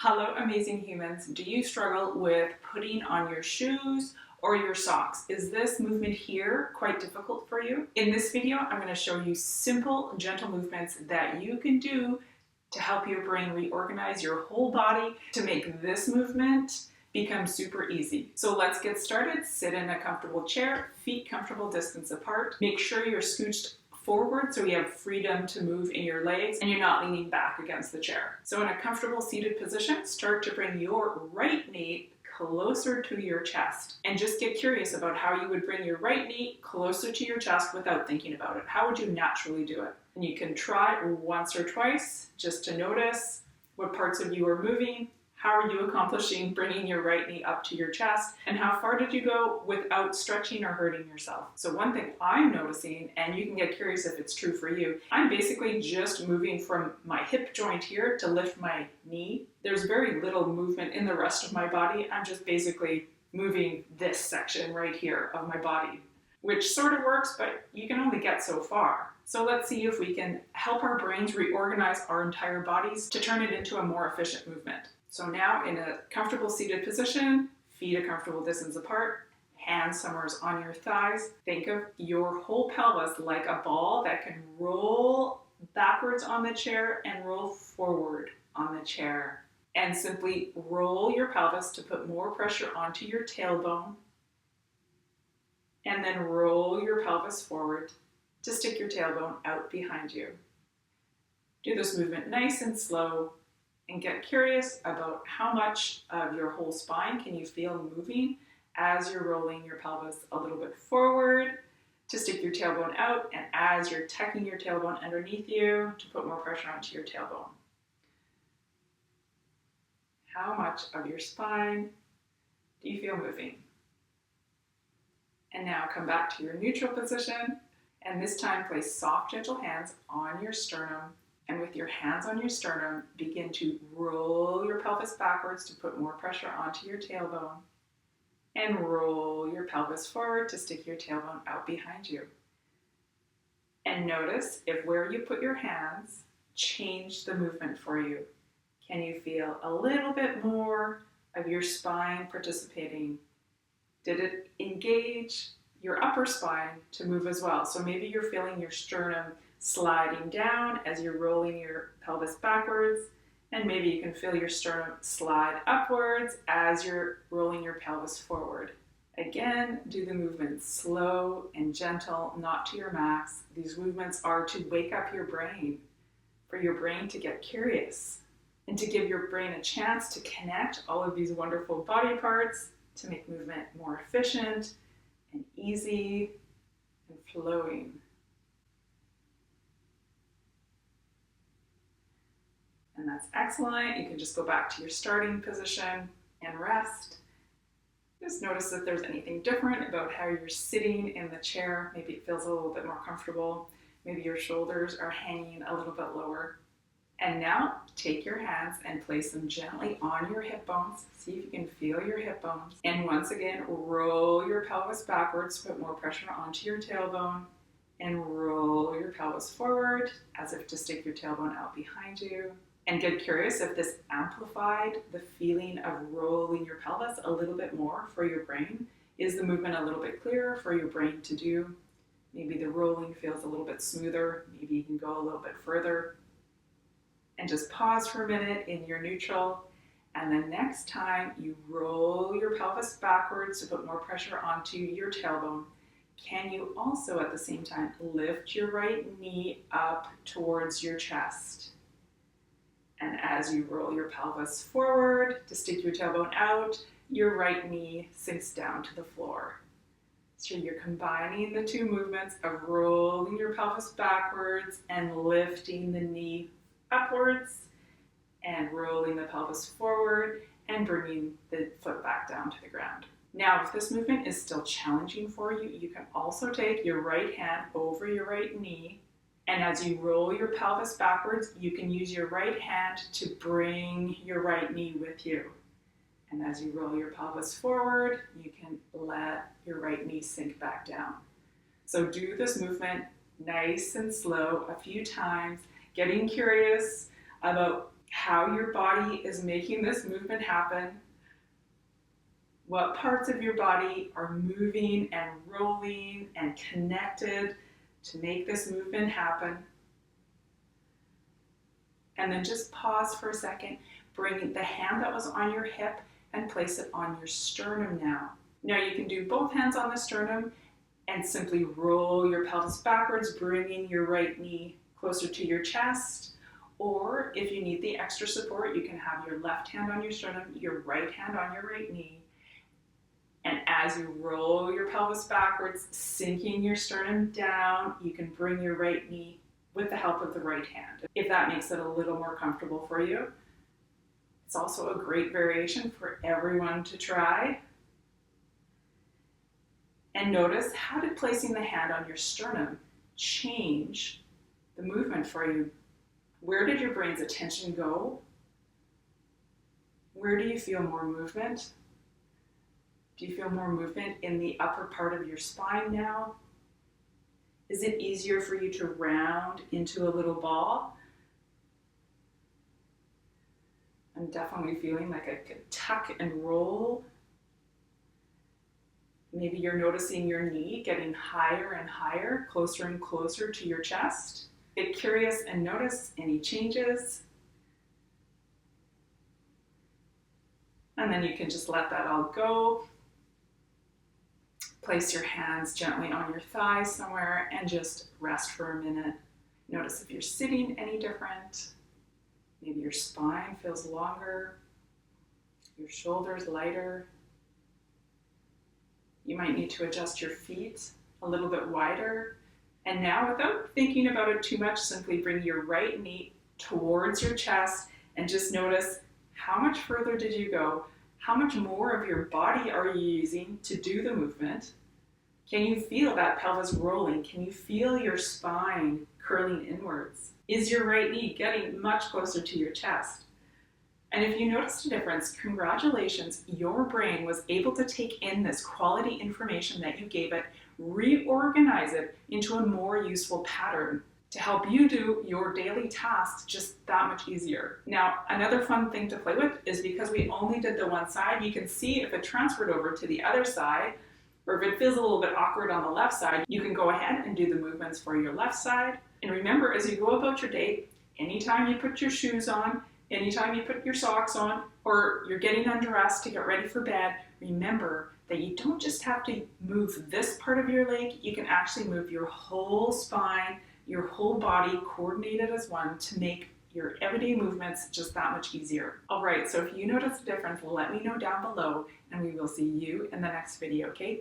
Hello, amazing humans. Do you struggle with putting on your shoes or your socks? Is this movement here quite difficult for you? In this video, I'm going to show you simple, gentle movements that you can do to help your brain reorganize your whole body to make this movement become super easy. So let's get started. Sit in a comfortable chair, feet comfortable distance apart. Make sure you're scooched forward so you have freedom to move in your legs and you're not leaning back against the chair. So in a comfortable seated position, start to bring your right knee closer to your chest and just get curious about how you would bring your right knee closer to your chest without thinking about it. How would you naturally do it? And you can try once or twice just to notice what parts of you are moving. How are you accomplishing bringing your right knee up to your chest? And how far did you go without stretching or hurting yourself? So one thing I'm noticing, and you can get curious if it's true for you, I'm basically just moving from my hip joint here to lift my knee. There's very little movement in the rest of my body. I'm just basically moving this section right here of my body, which sort of works, but you can only get so far. So let's see if we can help our brains reorganize our entire bodies to turn it into a more efficient movement. So now in a comfortable seated position, feet a comfortable distance apart, hands somewhere on your thighs. Think of your whole pelvis like a ball that can roll backwards on the chair and roll forward on the chair. And simply roll your pelvis to put more pressure onto your tailbone. And then roll your pelvis forward to stick your tailbone out behind you. Do this movement nice and slow. And get curious about how much of your whole spine can you feel moving as you're rolling your pelvis a little bit forward to stick your tailbone out, and as you're tucking your tailbone underneath you to put more pressure onto your tailbone. How much of your spine do you feel moving? And now come back to your neutral position, and this time place soft, gentle hands on your sternum. And with your hands on your sternum, begin to roll your pelvis backwards to put more pressure onto your tailbone. And roll your pelvis forward to stick your tailbone out behind you. And notice if where you put your hands changed the movement for you. Can you feel a little bit more of your spine participating? Did it engage your upper spine to move as well? So maybe you're feeling your sternum sliding down as you're rolling your pelvis backwards, and maybe you can feel your sternum slide upwards as you're rolling your pelvis forward. Again, do the movements slow and gentle, not to your max. These movements are to wake up your brain, for your brain to get curious, and to give your brain a chance to connect all of these wonderful body parts to make movement more efficient and easy and flowing. And that's excellent. You can just go back to your starting position and rest. Just notice if there's anything different about how you're sitting in the chair. Maybe it feels a little bit more comfortable. Maybe your shoulders are hanging a little bit lower. And now take your hands and place them gently on your hip bones. See if you can feel your hip bones. And once again, roll your pelvis backwards to put more pressure onto your tailbone. And roll your pelvis forward as if to stick your tailbone out behind you. And get curious if this amplified the feeling of rolling your pelvis a little bit more for your brain. Is the movement a little bit clearer for your brain to do? Maybe the rolling feels a little bit smoother. Maybe you can go a little bit further. And just pause for a minute in your neutral. And then next time you roll your pelvis backwards to put more pressure onto your tailbone, can you also at the same time lift your right knee up towards your chest? And as you roll your pelvis forward to stick your tailbone out, your right knee sinks down to the floor. So you're combining the two movements of rolling your pelvis backwards and lifting the knee upwards, and rolling the pelvis forward and bringing the foot back down to the ground. Now, if this movement is still challenging for you, you can also take your right hand over your right knee. And as you roll your pelvis backwards, you can use your right hand to bring your right knee with you. And as you roll your pelvis forward, you can let your right knee sink back down. So do this movement nice and slow a few times, getting curious about how your body is making this movement happen, what parts of your body are moving and rolling and connected to make this movement happen. And then just pause for a second. Bring the hand that was on your hip and place it on your sternum now. Now you can do both hands on the sternum and simply roll your pelvis backwards, bringing your right knee closer to your chest. Or if you need the extra support, you can have your left hand on your sternum, your right hand on your right knee. And as you roll your pelvis backwards, sinking your sternum down, you can bring your right knee with the help of the right hand, if that makes it a little more comfortable for you. It's also a great variation for everyone to try. And notice, how did placing the hand on your sternum change the movement for you? Where did your brain's attention go? Where do you feel more movement? Do you feel more movement in the upper part of your spine now? Is it easier for you to round into a little ball? I'm definitely feeling like I could tuck and roll. Maybe you're noticing your knee getting higher and higher, closer and closer to your chest. Get curious and notice any changes. And then you can just let that all go. Place your hands gently on your thighs somewhere and just rest for a minute. Notice if you're sitting any different. Maybe your spine feels longer, your shoulders lighter. You might need to adjust your feet a little bit wider. And now, without thinking about it too much, simply bring your right knee towards your chest and just notice, how much further did you go? How much more of your body are you using to do the movement? Can you feel that pelvis rolling? Can you feel your spine curling inwards? Is your right knee getting much closer to your chest? And if you noticed a difference, congratulations, your brain was able to take in this quality information that you gave it, reorganize it into a more useful pattern to help you do your daily tasks just that much easier. Now, another fun thing to play with is, because we only did the one side, you can see if it transferred over to the other side, or if it feels a little bit awkward on the left side, you can go ahead and do the movements for your left side. And remember, as you go about your day, anytime you put your shoes on, anytime you put your socks on, or you're getting undressed to get ready for bed, remember that you don't just have to move this part of your leg, you can actually move your whole spine, your whole body coordinated as one to make your everyday movements just that much easier. All right, so if you notice a difference, let me know down below, and we will see you in the next video, okay?